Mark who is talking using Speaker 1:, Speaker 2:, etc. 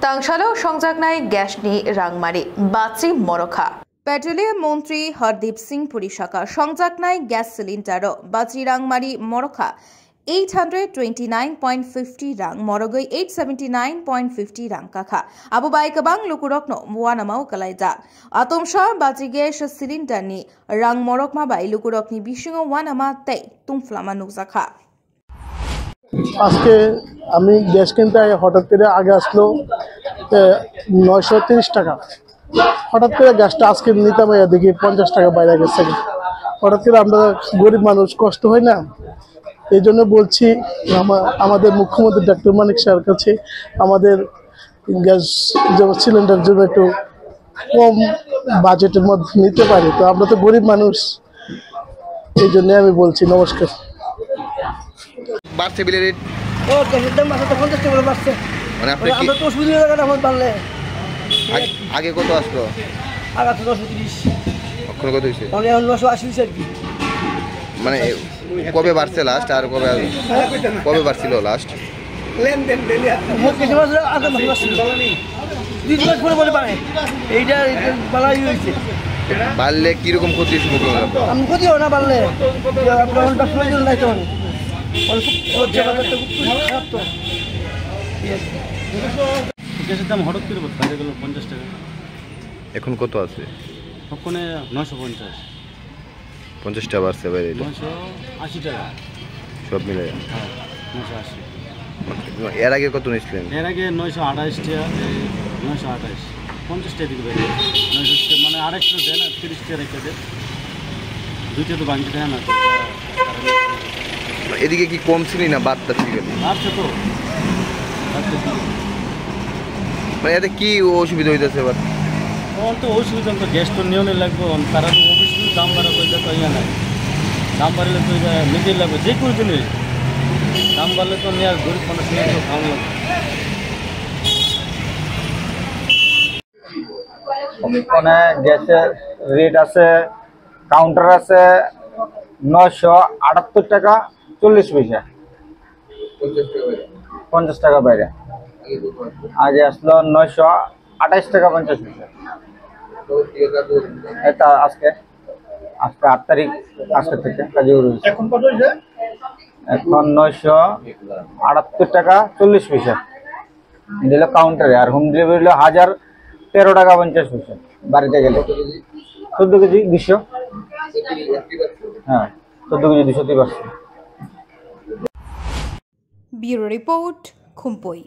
Speaker 1: तांगशालो संजागनाय ग्यासनि रांमारी बाची मरखा पेट्रोलियम मंत्री हरदीप सिंह पुरी शाखा संजागनाय ग्यास सिलिंडार बाची रांमारी मरखा 829.50 rang morogoi 879.50 rang kakha abu bai kabang lukurokno muanamau kalaija atomsha baji gas cylinder ni rang morokma bai lukurokni bisingo wanama tei tungflama nukjakha
Speaker 2: আজকে আমি gas কিনতে হঠাৎ করে আগে আসলো 930 টাকা হঠাৎ করে গ্যাসটা আজকে নিতাম দেখি 50 টাকা বাইরে গেছে হঠাৎ করে আমরা গরিব মানুষ কষ্ট হয় না এই জন্য বলছি আমাদের মুখ্যমন্ত্রী ডক্টর মানিক স্যারের কাছে আমাদের গ্যাস সিলিন্ডার জন্য একটু কম বাজেটের মধ্যে নিতে পারি তো আমরা তো গরিব মানুষ এই জন্য আমি বলছি নমস্কার
Speaker 3: বাড়ছে বিলের রেট
Speaker 4: ও গ্যাসের দাম বাড়ছে 50 টাকা বাড়ছে
Speaker 3: মানে আপনি কি
Speaker 4: আমরা তো সুবিধা টাকা দাম বাড়লে
Speaker 3: আগে কত আসলো
Speaker 4: আগে তো 130
Speaker 3: এখন কত হইছে
Speaker 4: মানে 980 আর কি
Speaker 3: মানে কবে বাড়ছে লাস্ট আর কবে বাড়ছিল লাস্ট
Speaker 4: লেনদেন ডেলি মোট কিছু মাস আগে বাড়ছিল দুই মাস পরে পরে বাড়ে এইটা বাড়াই হইছে
Speaker 3: বাড়লে কি রকম ক্ষতি হইছে মুখ্যমন্ত্রী
Speaker 4: আমি ক্ষতি হয় না বাড়লে আপনার অনেক প্রয়োজন নাই তো
Speaker 5: গ্যাসের দাম হঠাৎ করে বাইরে গেল 50 টাকা
Speaker 3: এখন কত আছে
Speaker 5: ওখানে 950
Speaker 3: 50 টাকা বাড়ছে বাইরে
Speaker 5: 980 টাকা
Speaker 3: সব মিলে
Speaker 5: 980
Speaker 3: এর আগে কত নিছিলেন
Speaker 5: এর আগে 928 টাকা 928 50 টাকা দিকে বেড়ে 900 মানে আরেকটু দেন 30 টাকা রেখে দেন দুইটা তো বাংলা দেয় না
Speaker 3: এদিকে কি কম ছিল না বাড়তা ছিল
Speaker 5: আচ্ছা তো
Speaker 3: মানে এতে কি অসুবিধা হইতেছে এবার
Speaker 5: তো অসুবিধা তো গ্যাস তো নিয়মে লাগবে তারা তো অফিসে দাম বাড়া করলে তো ইয়া নাই দাম বাড়লে তো নিজে লাগবে যে কোনো জিনিস দাম বাড়লে তো নেওয়ার গরিব মানুষ নিয়ে তো খাওয়া লাগবে
Speaker 6: ওখানে গ্যাসের রেট আছে কাউন্টার আছে 978 টাকা 40 পয়সা 50 টাকা বাইরে আগে আসলো 928 টাকা 50 পয়সা এটা আজকে 8 তারিখ আজকে থেকে কাজে এখন কত হইছে এখন 978 টাকা 40 পয়সা দিল কাউন্টারে আর হোম ডেলিভারি হলো 1013 টাকা 50 পয়সা বাড়িতে গেলে 14 কেজি 200 হ্যাঁ 14 কেজি 230
Speaker 1: Bureau Report, Khumpoy.